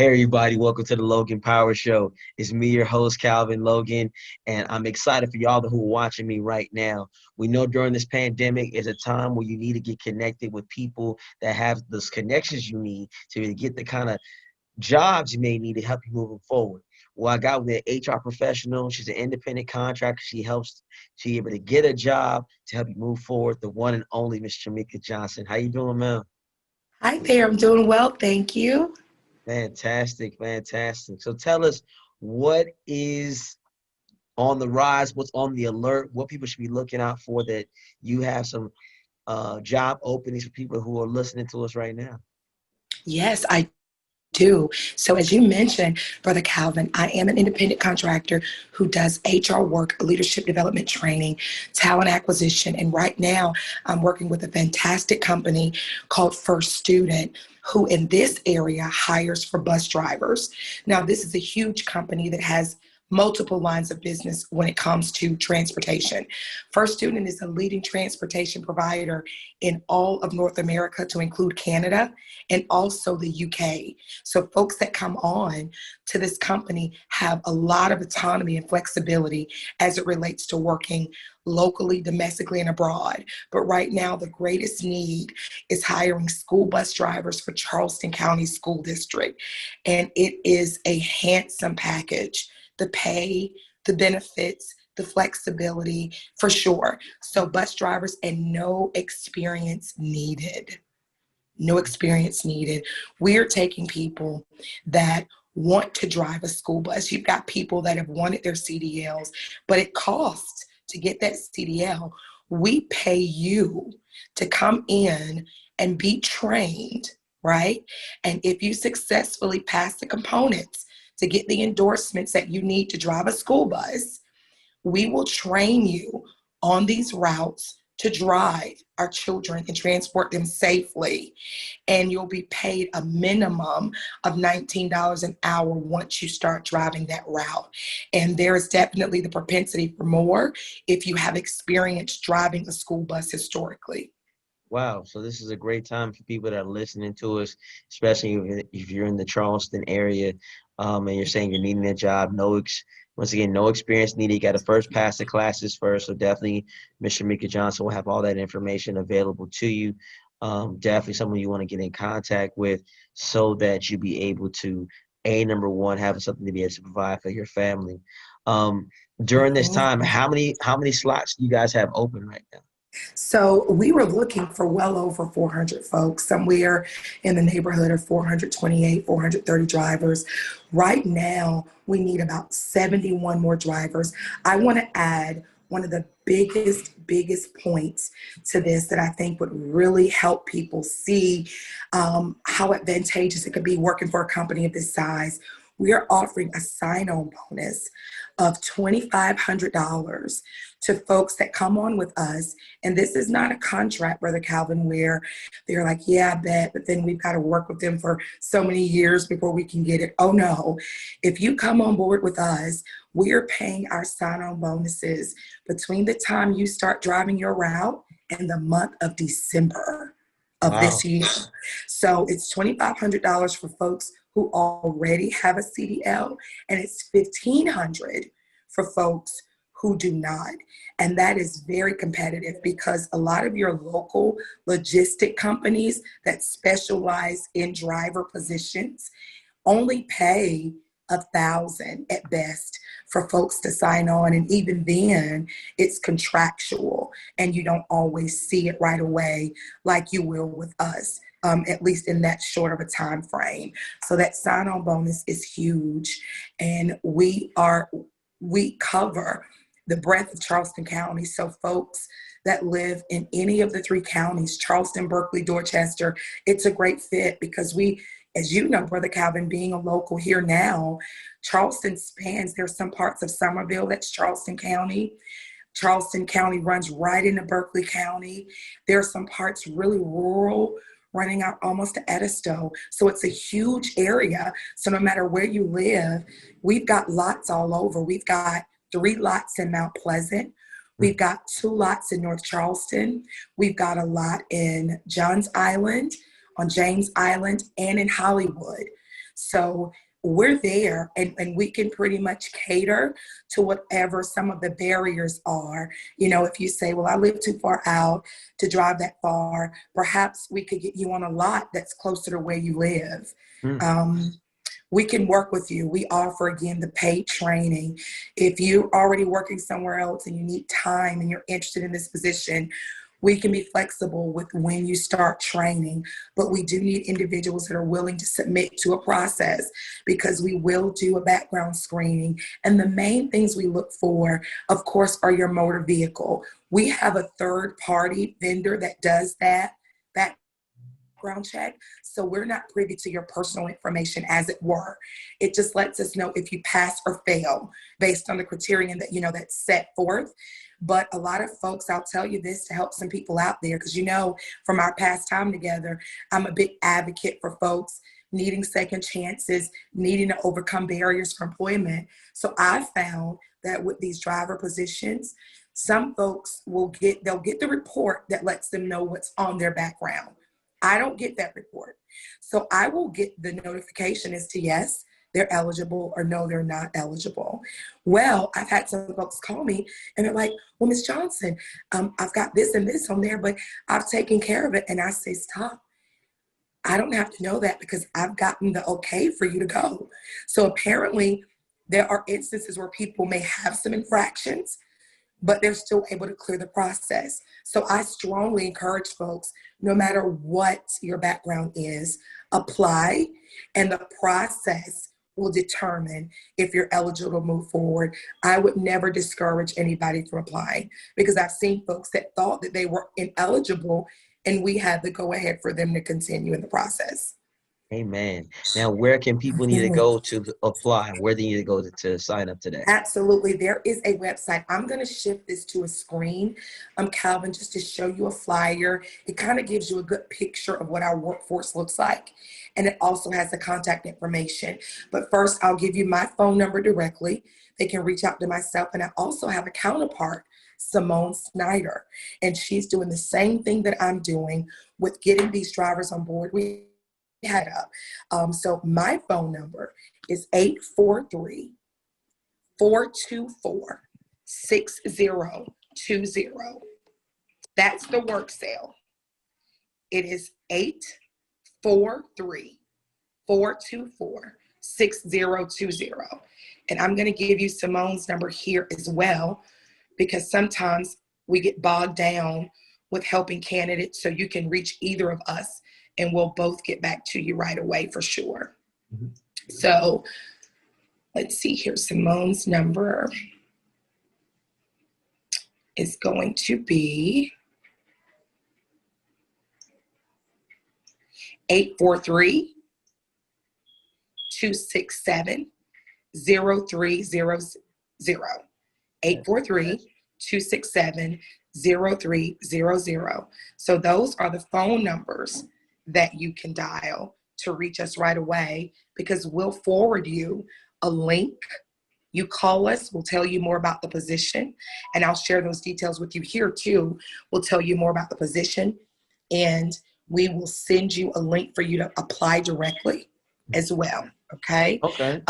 Hey everybody, welcome to the Logan Power Show. It's me, your host, Calvin Logan, and I'm excited for y'all who are watching me right now. We know during this pandemic is a time where you need to get connected with people that have those connections you need to get the kind of jobs you may need to help you moving forward. Well, I got with an HR professional. She's an independent contractor. She able to get a job to help you move forward. The one and only Miss Trimeka Johnson. How you doing, man? Hi there, I'm doing well, thank you. Fantastic, fantastic. So tell us what is on the rise, what's on the alert, what people should be looking out for that you have some job openings for people who are listening to us right now. Yes, I do. So as you mentioned, Brother Calvin, I am an independent contractor who does HR work, leadership development training, talent acquisition, and right now I'm working with a fantastic company called First Student, who in this area hires for bus drivers. Now, this is a huge company that has multiple lines of business when it comes to transportation. First Student is a leading transportation provider in all of North America to include Canada and also the UK. So folks that come on to this company have a lot of autonomy and flexibility as it relates to working locally, domestically, and abroad. But right now, the greatest need is hiring school bus drivers for Charleston County School District. And it is a handsome package. The pay, the benefits, the flexibility, for sure. So bus drivers and no experience needed. No experience needed. We're taking people that want to drive a school bus. You've got people that have wanted their CDLs, but it costs to get that CDL. We pay you to come in and be trained, right? And if you successfully pass the components to get the endorsements that you need to drive a school bus, we will train you on these routes to drive our children and transport them safely. And you'll be paid a minimum of $19 an hour once you start driving that route. And there is definitely the propensity for more if you have experience driving a school bus historically. Wow, so this is a great time for people that are listening to us, especially if you're in the Charleston area, and you're saying you're needing a job. Once again, no experience needed. You got to first pass the classes first. So definitely, Mr. Mika Johnson will have all that information available to you. Definitely someone you want to get in contact with so that you be able to, number one, have something to be able to provide for your family. Um, During this time, how many slots do you guys have open right now? So we were looking for well over 400 folks, somewhere in the neighborhood of 428, 430 drivers. Right now, we need about 71 more drivers. I want to add one of the biggest points to this that I think would really help people see how advantageous it could be working for a company of this size. We are offering a sign-on bonus of $2,500 to folks that come on with us. And this is not a contract, Brother Calvin, where they're like, yeah, I bet, but then we've got to work with them for so many years before we can get it. Oh no, if you come on board with us, we're paying our sign-on bonuses between the time you start driving your route and the month of December of this Wow. year. So it's $2,500 for folks who already have a CDL, and it's $1,500 for folks who do not. And that is very competitive because a lot of your local logistic companies that specialize in driver positions only pay 1,000 at best for folks to sign on. And even then, it's contractual and you don't always see it right away like you will with us. At least in that short of a time frame. So that sign-on bonus is huge. And we cover the breadth of Charleston County. So folks that live in any of the three counties, Charleston, Berkeley, Dorchester, it's a great fit because we, as you know, Brother Calvin, being a local here now, Charleston spans, there's some parts of Somerville that's Charleston County. Charleston County runs right into Berkeley County. There are some parts really rural, running out almost to Edisto. So it's a huge area. So no matter where you live, we've got lots all over. We've got 3 lots in Mount Pleasant. We've got 2 lots in North Charleston. We've got a lot in Johns Island, on James Island, and in Hollywood. So we're there, and we can pretty much cater to whatever some of the barriers are. You know, if you say, well, I live too far out to drive that far, perhaps we could get you on a lot that's closer to where you live. Mm. Um, we can work with you. We offer, again, the paid training. If you're already working somewhere else and you need time and you're interested in this position, we can be flexible with when you start training, but we do need individuals that are willing to submit to a process, because we will do a background screening. And the main things we look for, of course, are your motor vehicle. We have a third party vendor that does that background check. So we're not privy to your personal information, as it were. It just lets us know if you pass or fail based on the criterion that, you know, that's set forth. But a lot of folks, I'll tell you this to help some people out there, because, you know, from our past time together, I'm a big advocate for folks needing second chances, needing to overcome barriers for employment. So I found that with these driver positions, some folks they'll get the report that lets them know what's on their background. I don't get that report. So I will get the notification as to yes, they're eligible, or no, they're not eligible. Well, I've had some folks call me and they're like, well, Ms. Johnson, I've got this and this on there, but I've taken care of it. And I say, stop. I don't have to know that, because I've gotten the okay for you to go. So apparently there are instances where people may have some infractions, but they're still able to clear the process. So I strongly encourage folks, no matter what your background is, apply, and the process will determine if you're eligible to move forward. I would never discourage anybody from applying, because I've seen folks that thought that they were ineligible, and we had the go ahead for them to continue in the process. Amen. Now, where can people need to go to apply? Where do they need to go to sign up to that? Absolutely. There is a website. I'm going to shift this to a screen, Calvin, just to show you a flyer. It kind of gives you a good picture of what our workforce looks like. And it also has the contact information. But first, I'll give you my phone number directly. They can reach out to myself. And I also have a counterpart, Simone Snyder. And she's doing the same thing that I'm doing with getting these drivers on board. We had up. So my phone number is 843 424-6020. That's the work cell. It is 843-424-6020. And I'm going to give you Simone's number here as well, because sometimes we get bogged down with helping candidates. So you can reach either of us and we'll both get back to you right away for sure. Mm-hmm. So let's see here. Simone's number is going to be 843-267-0300. 843-267-0300. So those are the phone numbers that you can dial to reach us right away, because we'll forward you a link. You call us, we'll tell you more about the position, and I'll share those details with you here too. We'll tell you more about the position, and we will send you a link for you to apply directly as well, okay? Okay.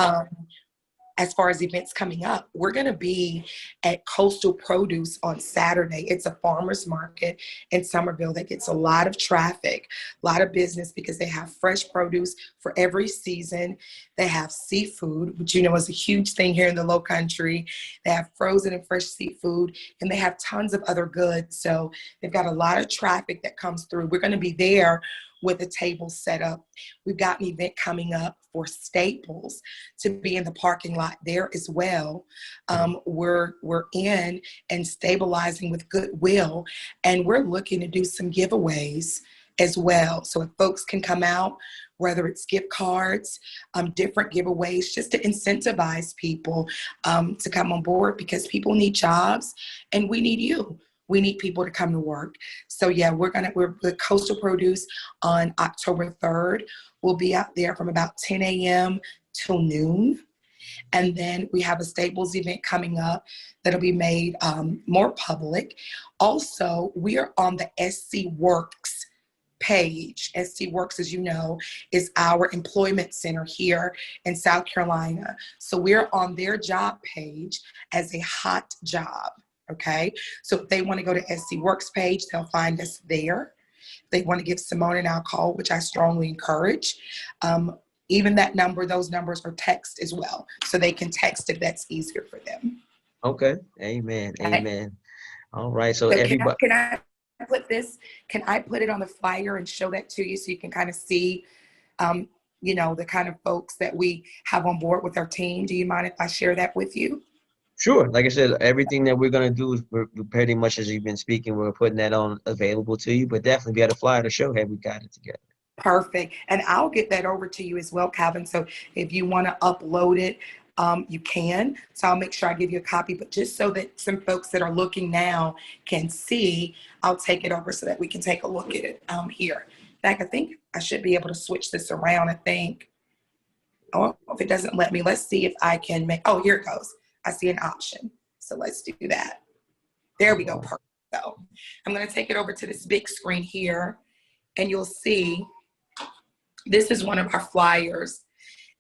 As far as events coming up, we're going to be at Coastal Produce on Saturday. It's a farmer's market in Somerville that gets a lot of traffic, a lot of business, because they have fresh produce for every season. They have seafood, which you know is a huge thing here in the Low Country. They have frozen and fresh seafood, and they have tons of other goods. So they've got a lot of traffic that comes through. We're going to be there with a table set up. We've got an event coming up for Staples to be in the parking lot there as well. We're in and stabilizing with Goodwill, and we're looking to do some giveaways as well. So if folks can come out, whether it's gift cards, different giveaways, just to incentivize people to come on board, because people need jobs and we need you. We need people to come to work. So yeah, we're with Coastal Produce on October 3rd. We'll be out there from about 10 a.m. till noon. And then we have a Staples event coming up that'll be made more public. Also, we are on the SC Works page, SC Works, as you know, is our employment center here in South Carolina. So we're on their job page as a hot job. Okay. So if they want to go to SC Works page, they'll find us there. They want to give Simone and I a call, which I strongly encourage. Even that number, those numbers are text as well. So they can text if that's easier for them. Okay. Amen. Okay. Amen. All right. So So everybody, can I put it on the flyer and show that to you so you can kind of see, um, the kind of folks that we have on board with our team? Do you mind if I share that with you? sure. Like I said, everything that we're gonna do is we're pretty much as you've been speaking, we're putting that on available to you. But definitely, we got a flyer to show. Hey, we got it together. Perfect. And I'll get that over to you as well, Calvin. So if you want to upload it, you can. So I'll make sure I give you a copy. But just so that some folks that are looking now can see, I'll take it over so that we can take a look at it here. In fact, I think I should be able to switch this around, I think. Oh, if it doesn't let me, let's see if I can make, oh, here it goes. I see an option. So let's do that. There we go. Oh, Perfect. So I'm going to take it over to this big screen here, and you'll see this is one of our flyers.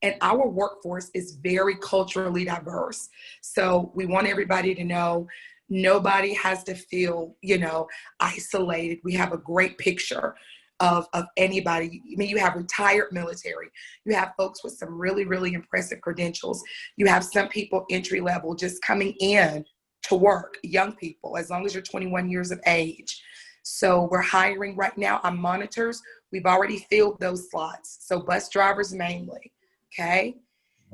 And our workforce is very culturally diverse. So we want everybody to know nobody has to feel, isolated. We have a great picture of anybody. I mean, you have retired military. You have folks with some really, really impressive credentials. You have some people entry level just coming in to work, young people, as long as you're 21 years of age. So we're hiring right now on monitors. We've already filled those slots. So bus drivers mainly. Okay.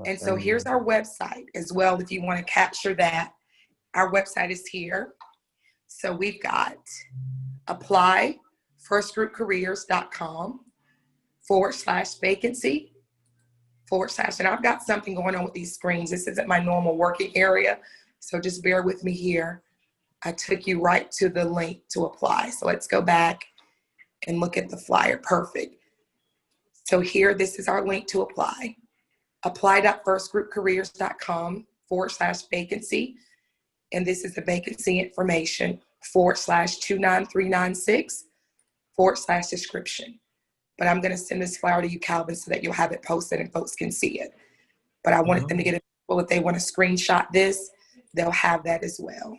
And so here's our website as well. If you want to capture that, our website is here. So we've got applyfirstgroupcareers.com/vacancy/ and I've got something going on with these screens. This isn't my normal working area. So just bear with me here. I took you right to the link to apply. So let's go back and look at the flyer. Perfect. So here, this is our link to apply. apply.firstgroupcareers.com/vacancy. And this is the vacancy information /29396 /description. But I'm going to send this flyer to you, Calvin, so that you'll have it posted and folks can see it. But I wanted them to get it. Well, if they want to screenshot this, they'll have that as well.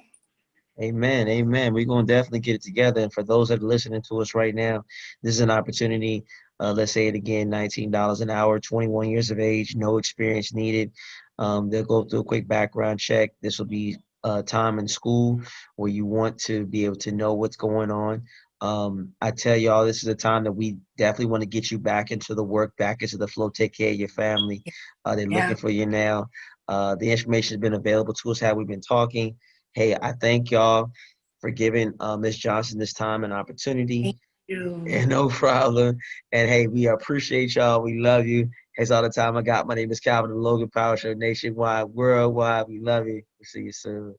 Amen. Amen. We're going to definitely get it together. And for those that are listening to us right now, this is an opportunity. Let's say it again, $19 an hour, 21 years of age, no experience needed. They'll go through a quick background check. This will be time in school where you want to be able to know what's going on. I tell y'all, this is a time that we definitely want to get you back into the work, back into the flow, take care of your family. They're looking for you now. The information has been available to us, how we've been talking. Hey, I thank y'all for giving Ms. Johnson this time and opportunity. Thank you. And no problem. And hey, we appreciate y'all. We love you. That's all the time I got. My name is Calvin, the Logan Power Show nationwide, worldwide. We love you. We'll see you soon.